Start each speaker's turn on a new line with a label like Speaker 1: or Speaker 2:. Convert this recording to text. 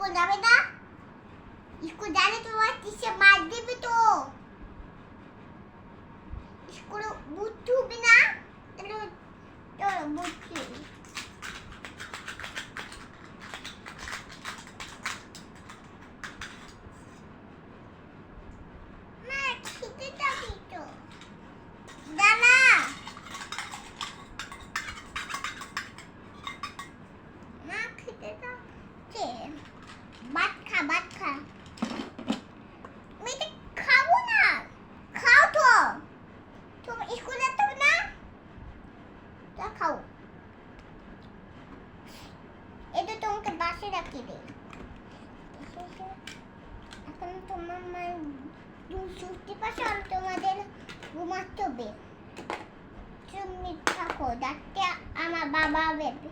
Speaker 1: School যাবে না? School জানে তোমার টিচার মার দেবে তো। স্কুলে বুঝতে হবে না? চলো বুঝছি। মা খেতে যাবি তো? দাঁড়া। মা খেতে যাচ্ছে। ভাত খা। আমি তো খাবো না। খাও তো। তুমি স্কুলে যেতে হবে না? তা খাও। এটা তোমাকে বাসে রাখি দে। এখন তোমার মায়ের সুস্থি পাশে আমি তোমাদের ঘুমাতে হবে। তুমি থাকো, ডাকতে আমার বাবা বেবি।